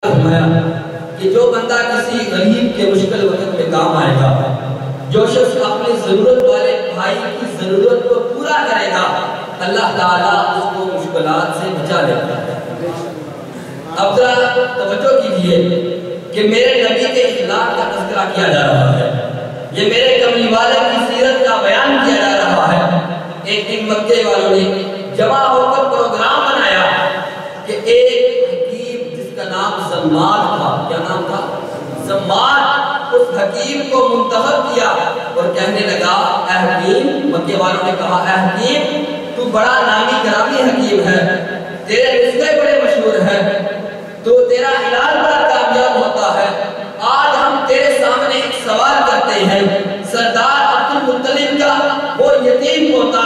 فرمایا کہ جو بندہ کسی غریب کے مشکل وقت میں کام آئے گا، جو شخص اپنی ضرورت والے بھائی کی ضرورت کو پورا کرے گا، اللہ تعالیٰ اس کو مشکلات سے بچا لیتا ہے۔ اب ذرا توجہ کیجئے کہ میرے نبی کے اخلاق کا تذکرہ کیا جا رہا ہے، یہ میرے کملی والے کی سیرت کا بیان کیا جا رہا ہے۔ ایک دن مکے والوں نے جمع ہو کر پروگرام بنایا کہ ایک حکیم جس کا نام زماد تھا، کیا نام تھا؟ زماد، اس حکیم کو منتخب کیا اور کہنے لگا اے حکیم، مکے والوں نے کہا اے حکیم تو بڑا نامی گرامی حکیم ہے، تیرے نسخے بڑے مشہور ہیں، تو تیرا علاج بڑا کامیاب ہوتا ہے، آج ہم تیرے سامنے ایک سوال کرتے ہیں۔ سردار عبد المطلب کا وہ یتیم پوتا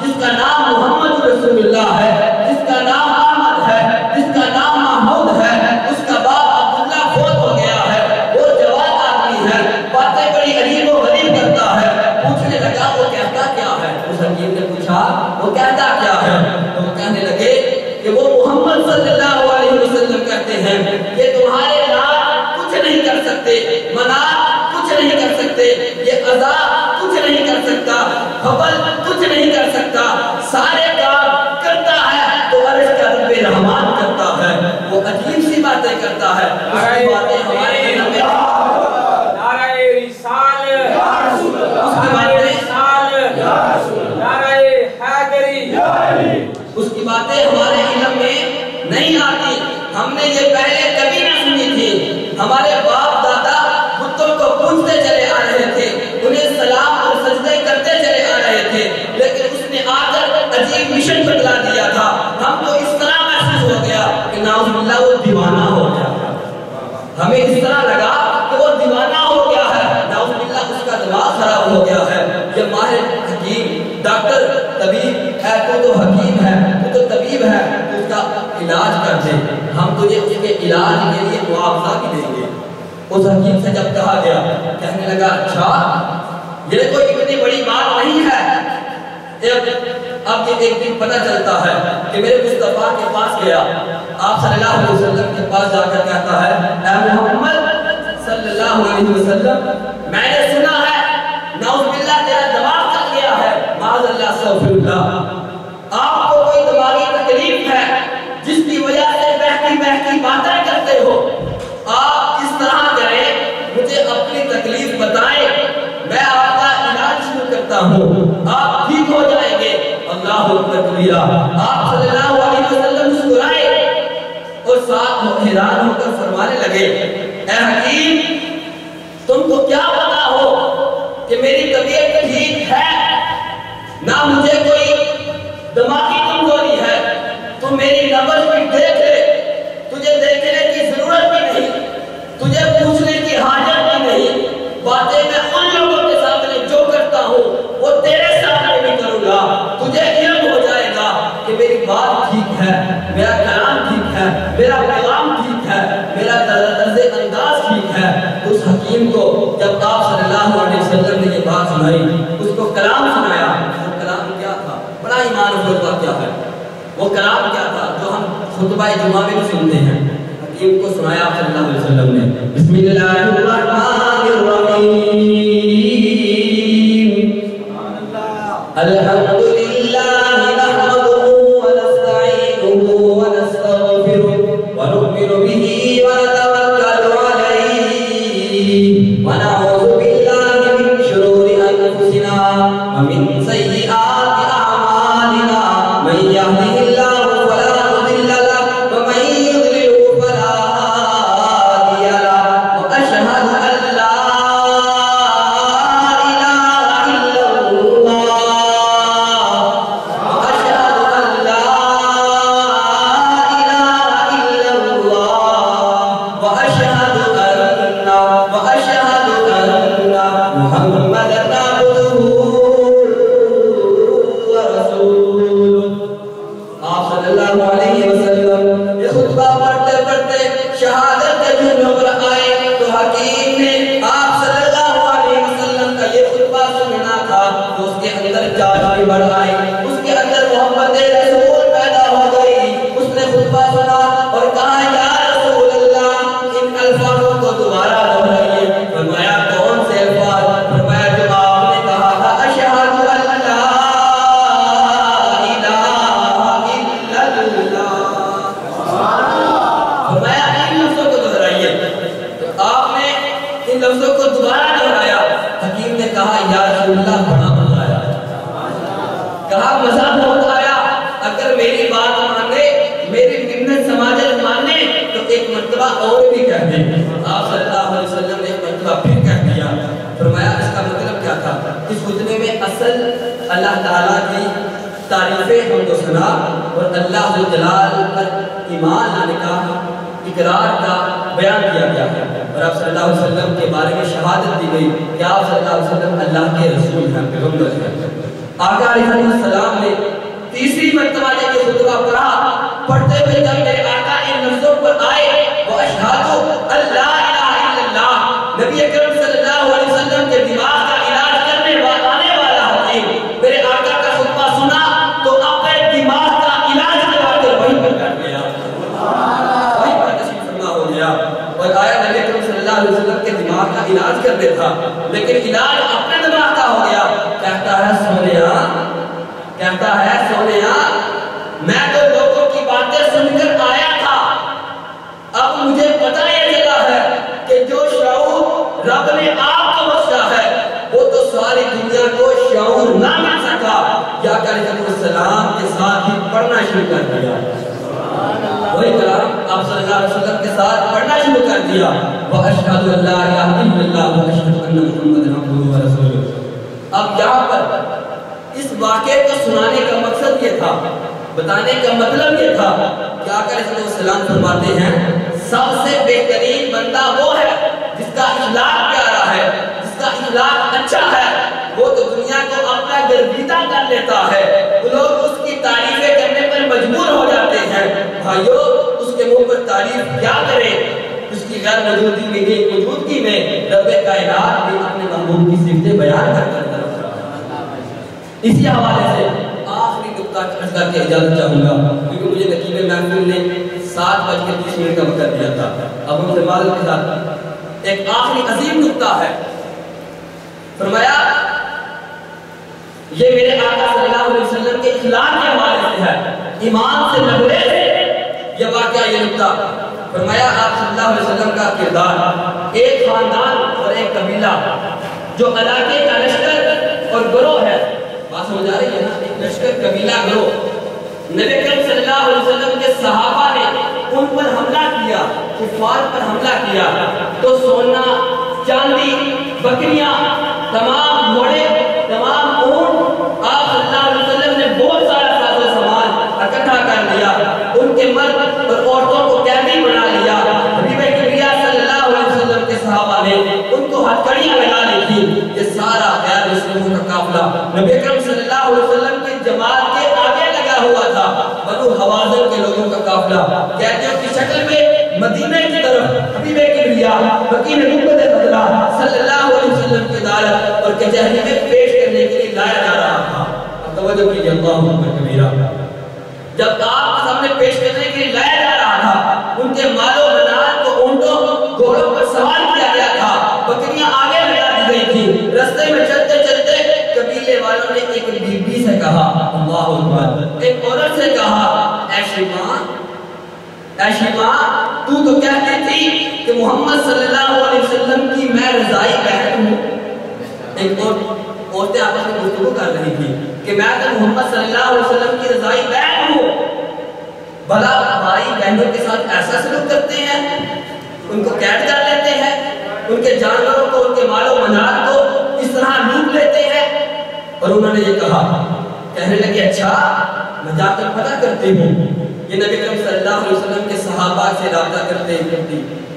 جس کا نام محمد رسول اللہ ہے، جس کا نام احمد ہے، جس کا نام محمود ہے، اس کا باپ عبداللہ فوت ہو گیا ہے، وہ جوان آدمی ہے، باتیں بڑی عجیب و غریب کرتا ہے، پوچھنے لگا وہ کہتا کیا ہے؟ اس حکیم نے پوچھا وہ کہتا کیا ہے؟ تو وہ کہنے لگے کہ وہ محمد صلی اللہ علیہ وسلم کہتے ہیں کہ تمہارے نام کچھ نہیں کر سکتے، منات کچھ نہیں کر سکتے، یہ عذاب کچھ نہیں کر سکتا، حبل کچھ نہیں کر سکتا، سارے کام کرتا ہے تو عرش کا رب رحمان کرتا ہے، وہ عجیب سی باتیں کرتا ہے، اس کی باتیں ہمارے علم میں نعرہ رسال یا رسول اللہ، اس کی باتیں یا رسول اللہ، نعرہ حیدری یا علی، اس کی باتیں ہمارے علم میں نہیں آتی، ہم نے یہ پہلے کبھی نہ سنی تھی، ہمارے باپ دادا بتوں کو پوجتے چلے آ رہے تھے، انہیں سلام اور سجدے کرتے چلے آ رہے تھے، لیکن اس نے آ کر عجیب مشن بتلا دیا تھا، ہم کو اس طرح محسوس ہو گیا کہ نعوذ باللہ وہ دیوانہ ہو گیا، ہمیں اس طرح لگا کہ وہ دیوانہ ہو گیا ہے، نعوذ باللہ اس کا دماغ خراب ہو گیا ہے۔ یہ ماہر حکیم، ڈاکٹر، طبیب ہے، تو حکیم ہے، تو طبیب ہے، تو اس کا علاج کر دے، ہم تجھے اس کے علاج کے لیے معاوضہ بھی دیں گے۔ اس حکیم سے جب کہا گیا، کہنے لگا اچھا یہ کوئی اتنی بڑی بات نہیں ہے۔ اب یہ ایک دن پتہ چلتا ہے کہ میرے مصطفیٰ کے پاس گیا، آپ صلی اللہ علیہ وسلم کے پاس جا کر کہتا ہے اے محمد صلی اللہ علیہ وسلم، میں نے سنا ہے نعوذ باللہ تیرا دماغ چل گیا ہے، معاذ اللہ استغفر اللہ، آپ کو کوئی دماغی تکلیف ہے جس کی وجہ سے بہتی بہتی باتیں کرتے ہو، آپ اس طرح کریں مجھے اپنی تکلیف بتائیں، میں آپ کا علاج شروع کرتا ہوں، آپ ٹھیک ہو جائیں گے۔ اللہ اکبر کبیرہ، آپ صلی اللہ علیہ وسلم مسکرائے اور ساتھ حیران ہو کر فرمانے لگے اے حکیم تم کو کیا پتا ہو کہ میری طبیعت ٹھیک ہے، نہ مجھے کوئی دماغی کمزوری ہے، تو میری نبض بھی دیکھ لے، تجھے دیکھنے کی ضرورت بھی نہیں، تجھے پوچھنے کی حاجت بھی نہیں، باتیں میں ان لوگوں کے سامنے جو کرتا ہوں وہ تیرے سامنے بھی کروں گا، تجھے علم ہو جائے گا کہ میری بات ٹھیک ہے، میرا کلام ٹھیک ہے، میرا پیغام ٹھیک ہے، میرا طرز انداز ٹھیک ہے۔ اس حکیم کو جب آپ صلی اللہ علیہ وسلم نے یہ بات سنائی، اس کو کلام سنایا، وہ کلام کیا تھا؟ بڑا ایمان افروز کیا ہے، وہ کلام کیا تھا جو ہم خطبہ جمعہ میں سنتے ہیں؟ حکیم کو سنایا آپ صلی اللہ علیہ وسلم نے، بسم اللہ الرحمن الرحیم، الحمدللہ نحمدہ ونستعینہ ونستغفرہ ونؤمن بہ ونتوکل علیہ ونعوذ باللہ من شرور انفسنا ومن سیئات اعمالنا، من یہدہ اللہ فلا مضل له ومن يضلل فلا هادي له، واشهد ان لا اور بھی کہہ دیں۔ آپ صلی اللہ علیہ وسلم نے ایک مرتبہ پھر کہہ دیا، فرمایا اس کا مطلب کیا تھا؟ اس خطبے میں اصل اللہ تعالیٰ کی تعریفیں حمد و ثنا اور اللہ جلال پر ایمان لانے کا اقرار کا بیان کیا گیا ہے، اور آپ صلی اللہ علیہ وسلم کے بارے میں شہادت دی گئی کہ آپ صلی اللہ علیہ وسلم اللہ کے رسول ہیں، پیغمبر ہیں۔ آقا علیہ السلام نے تیسری مرتبہ جب یہ خطبہ پڑھا، پڑھتے ہوئے جب میرے آقا ان لفظوں پر آئے وَأَشْهَدُ أَن لَا إِلَهَ إِلَّا اللَّهُ، نبی اکرم صلی اللہ علیہ وسلم کے دماغ کا علاج کرنے آنے والا حکیم میرے آقا کا خطبہ سنا تو اپنے دماغ کا علاج کروا کر وہیں پر بیٹھ گیا، وہیں پر تشریف فرما ہو گیا۔ اور آیا نبی اکرم صلی اللہ علیہ وسلم کے دماغ کا علاج کرنے تھا، لیکن علاج اپنے دماغ کا ہو گیا۔ کہتا ہے سونیا میں تو لوگوں کی باتیں سن کر آیا تھا، اب مجھے پتہ یہ چلا ہے کہ جو شعور رب نے آپ کو بخشا ہے وہ تو ساری دنیا کو شعور نہ مل سکا۔ یا علیہ السلام کے ساتھ ہی پڑھنا شروع کر دیا، وہی کلام آپ صلی اللہ علیہ وسلم کے ساتھ پڑھنا شروع کر دیا، وَأَشْهَدُ أَن لَا إِلَٰهَ إِلَّا اللَّهُ وَأَشْهَدُ أَنَّ مُحَمَّدًا عَبْدُهُ وَرَسُولُهُ۔ اب یہاں پر اس واقعے کو سنانے کا مقصد یہ تھا، بتانے کا مطلب یہ تھا کہ آقا علیہ السلام فرماتے ہیں سب سے بہترین بندہ وہ ہے جس کا اخلاق پیارا ہے، جس کا اخلاق اچھا ہے، وہ تو دنیا کو اپنا گرویدہ کر لیتا ہے، لوگ اس کی تعریفیں کرنے پر مجبور ہو جاتے ہیں۔ بھائیو اس کے منہ پر تعریف کیا کریں، اس کی غیر موجودگی میں رب کائنات بھی اپنے محبوب کی صفتیں بیان کرتا ہے۔ اسی حوالے سے آخری نقطہ عرض کر کے اجازت چاہوں گا، کیونکہ مجھے نقیب محفل نے 7:30 کا وقت دیا تھا۔ اب ہم سے معذرت کے ساتھ ایک آخری عظیم نقطہ ہے، فرمایا یہ میرے آقا صلی اللہ علیہ وسلم کے اخلاق کے حوالے سے ہے، ایمان سے لگنے سے یہ واقعہ یہ نقطہ۔ فرمایا آپ صلی اللہ علیہ وسلم کا کردار، ایک خاندان اور ایک قبیلہ جو علاقے کا لشکر اور گروہ ہے، بات سمجھ آ رہی ہے نا، ایک لشکر قبیلہ گروہ، نبی اکرم صلی اللہ علیہ وسلم کے صحابہ نے ان پر حملہ کیا، کفار پر حملہ کیا تو سونا چاندی بکریاں تمام گھوڑے تمام اونٹ آپ صلی اللہ علیہ وسلم نے بہت سارا ساز و سامان اکٹھا کر لیا، ان کے مرد اور عورتوں کو قیدی بنا لیا۔ حبیب کبریا صلی اللہ علیہ وسلم کے صحابہ نے ان کو ہتھکڑیاں لگا لی تھی۔ یہ سارا غیر مسلموں کا قافلہ نبی اکرم صلی اللہ علیہ وسلم کی جماعت کے آگے لگا ہوا تھا، بنو حوازن کے لوگوں کا قافلہ قیدیوں کی شکل میں مدینہ کی طرف حبیب کبریا مکین نبوت بدلا صلی اللہ علیہ وسلم کی عدالت اور کچہری میں پیش کرنے کے لیے لایا جا رہا تھا۔ اب توجہ کیجیے، اللہ اکبر کبیرہ، جب آپ کے سامنے پیش کرنے کے لیے لایا جا رہا تھا، ان کے مال و بنات کو اونٹوں گھوڑوں پر سوار کیا گیا تھا، بکریاں آگے لگا دی گئی تھی، رستے میں چلتے چلتے قبیلے والوں نے ایک بی بی سے کہا، اللہ اکبر، ایک عورت سے کہا، اے شیماء تو کہتی تھی کہ محمد صلی اللہ علیہ وسلم کی میں رضائی بہن ہوں۔ ایک عورتیں آپس میں گفتگو کر رہی تھی کہ میں تو محمد صلی اللہ علیہ وسلم کی رضائی بہن ہوں، بھلا بھائی بہنوں کے ساتھ ایسا سلوک کرتے ہیں، ان کو قید کر لیتے ہیں، ان کے جانوروں کو ان کے مال و منال کو اس طرح لوٹ لیتے ہیں۔ اور انہوں نے یہ کہا، کہنے لگے اچھا میں جا کر پتہ کرتی ہوں۔ یہ نبی اکرم صلی اللہ علیہ وسلم کے صحابہ سے رابطہ کرتے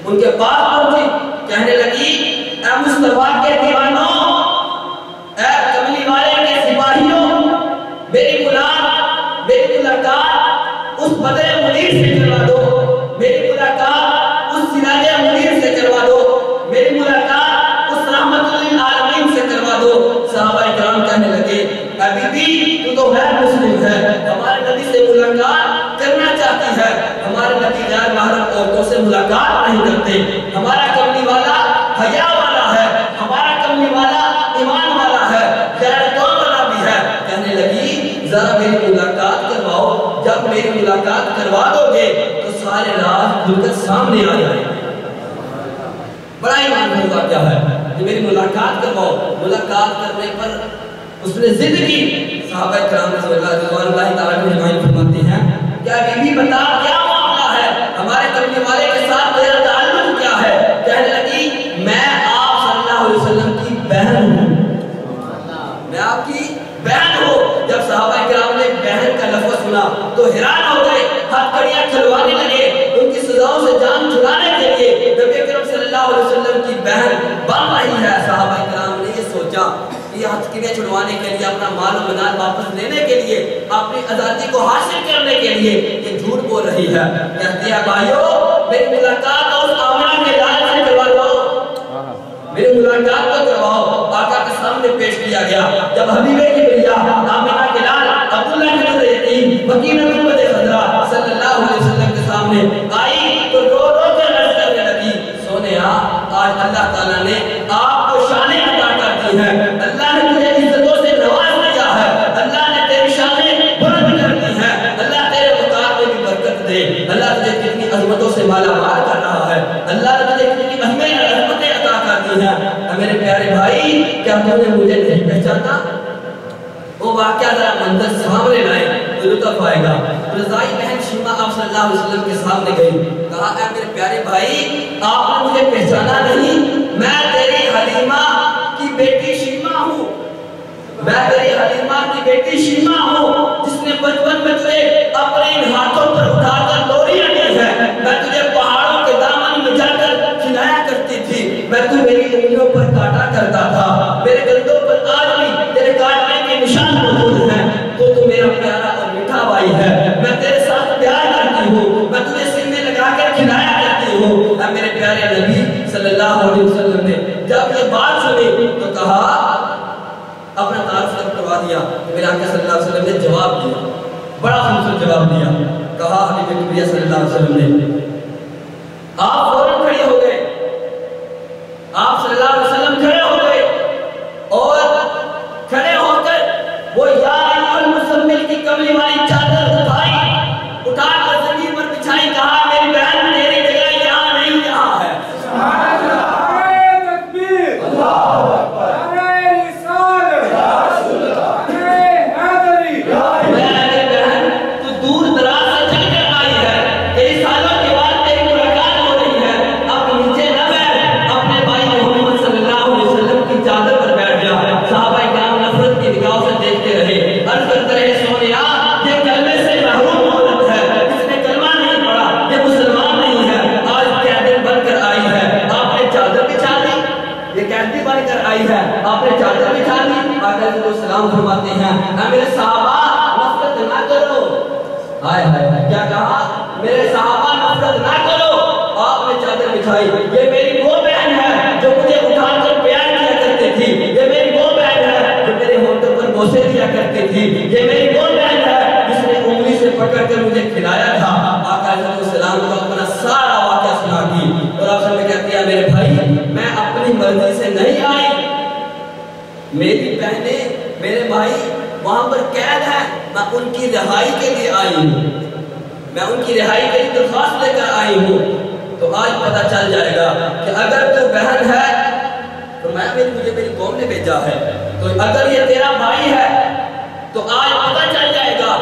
ان کے پاس پہنچی، کہنے لگی اے مصطفیٰ کے دیوانوں، اے کملی والے کے سپاہیوں، میری ملاقات اس بدر منیر سے کروا دو، میری ملاقات اس سراج منیر سے کروا دو، میری ملاقات اس رحمت للعالمین سے کروا دو۔ صحابہ اکرام کہنے لگے اے بی بی تو غیر مسلم ہے، ہمارے نبی سے ملاقات کرنا چاہتی ہے، ہمارے نبی غیر محرم عورتوں سے ملاقات نہیں کرتے، ہمارا کملی والا حیا والا ہے، ہمارا کملی والا ایمان والا ہے، غیرتوں والا بھی ہے۔ کہنے لگی ذرا میری ملاقات کرواؤ، جب میری ملاقات کروا دو گے تو سارے راز کھل کر سامنے آ جائیں۔ بڑا ہی معلوم ہوگا کیا ہے کہ میری ملاقات کرواؤ۔ ملاقات کرنے پر اس نے ضد کی۔ صحابہ کرام رضوان اللہ تعالیٰ عنہ فرماتے ہیں کیا بی بی بتا کیا معاملہ ہے، ہمارے کملی والے کے ساتھ تیرا مسکینیں چھڑوانے کے لیے، اپنا مال و منال واپس لینے کے لیے، اپنی آزادی کو حاصل کرنے کے لیے یہ جھوٹ بول رہی ہے۔ کہتی ہے بھائیو میری ملاقات اس آمنہ کے لال سے کروا دو، میری ملاقات کو کرواؤ۔ آقا کے سامنے پیش کیا گیا۔ جب حبیب کبریا آمنہ کے لال عبداللہ کے نظر یتیم مکینہ بنت خضرا صلی اللہ علیہ وسلم کے سامنے آئی تو رو رو کر عرض کرنے لگی، سونے آج اللہ تعالیٰ نے آپ کو شانیں عطا کر دی ہے، اللہ نے تجھے عزتوں سے نواز دیا ہے، اللہ نے تیری شانیں بلند کر دی ہے، اللہ تیرے وقار میں بھی برکت دے، اللہ تجھے کتنی عظمتوں سے مالا مال کر رہا ہے، اللہ نے تجھے کتنی عظمتیں عطا کر دی ہیں۔ میرے پیارے بھائی کیا تم نے مجھے نہیں پہچانا؟ وہ واقعہ ذرا منظر سامنے لائے تو لطف آئے گا۔ رضائی بہن شیمہ آپ صلی اللہ علیہ وسلم کے سامنے گئی، کہا اے میرے پیارے بھائی آپ نے مجھے پہچانا نہیں؟ میں تیری حلیمہ کی بیٹی شیمہ ہوں، میں تیری حلیمہ کی بیٹی شیمہ ہوں جس نے بچپن میں تجھے اپنے ان ہاتھوں پر اٹھا کر لوریاں دی ہے، میں تجھے پہاڑوں کے دامن میں جا کر کھلایا کرتی تھی، میں تو میری انگلیوں پر کاٹا کرتا تھا، میرے گردوں پر آج بھی تیرے کاٹنے کے نشان موجود ہیں، تو میرا پیارا اور میٹھا بھائی ہے، میں تیرے ساتھ پیار کرتی ہوں، میں تجھے سینے لگا کر کھلایا کرتی ہوں۔ اے میرے پیارے نبی صلی اللہ علیہ وسلم نے جب یہ بات سنی تو کہا، اپنا تعارف کروا دیا، میرے آقا صلی اللہ علیہ وسلم نے جواب دیا، بڑا خوبصورت جواب دیا، کہا حبیب کبریا صلی اللہ علیہ وسلم نے آپ فوراً کھڑے ہو گئے، آپ صلی اللہ علیہ وسلم کھڑے ہو گئے اور کھڑے ہو کر وہ یا ایھا المزمل کی کملی والی چادر اٹھا کر زمین پر بچھائی، کہا میری بہن تیری جگہ یہاں نہیں یہاں ہے۔ سبحان اللہ، نعرہ تکبیر، اللہ اکبر، نعرہ رسالت، یا رسول اللہ، نعرہ حیدری، میری بہن تو دور دراز سے چل کر آئی ہے، کئی سالوں کے بعد تیری ملاقات ہو رہی ہے، اب نیچے نہ بیٹھ، اپنے بھائی محمد صلی اللہ علیہ وسلم کی چادر پر بیٹھ جا۔ صحابہ کرام نفرت کی نگاہوں سے دیکھتے رہے، عرض کرتے رہے، سونیا یہ کلمے سے محروم عورت ہے، اس نے کلمہ نہیں پڑھا، یہ مسلمان نہیں ہے، آج قیدی بن کر آئی ہے، آپ نے چادر بچھا دی، یہ قیدی بن کر آئی ہے، آپ نے چادر بچھا دی۔ آقا علیہ السلام فرماتے ہیں، اے میرے صحابہ نفرت نہ کرو، ہائے ہائے کیا کہا، میرے صحابہ نفرت نہ کرو، آپ نے چادر بچھائی، یہ میری وہ بہن ہے جو مجھے اٹھا کر پیار کیا کرتی تھی، یہ میری وہ بہن ہے جو میرے ہونٹوں پر بوسے دیا کرتی تھی، یہ میری وہ بہن ہے جس نے انگلی سے پکڑ کر مجھے کھلایا تھا۔ آقا علیہ السلام کو اپنا سارا واقعہ سنا دی اور آخر میں کہتی ہے، میرے بھائی میں اپنی مرضی سے نہیں آئی، میری بہنیں میرے بھائی وہاں پر قید ہیں، میں ان کی رہائی کے لیے آئی ہوں، میں ان کی رہائی کے لیے درخواست لے کر آئی ہوں۔ تو آج پتہ چل جائے گا کہ اگر تو بہن ہے تو مجھے میری قوم نے بھیجا ہے، تو اگر یہ تیرا بھائی ہے تو آج پتہ چل جائے گا،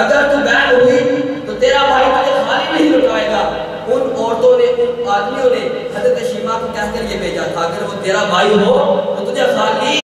اگر تو بہن ہوئی تو تیرا بھائی تجھے خالی نہیں لٹائے گا۔ ان عورتوں نے، ان آدمیوں نے حضرت شیمہ کو کہہ کر یہ بھیجا تھا، اگر وہ تیرا بھائی ہو تو تجھے خالی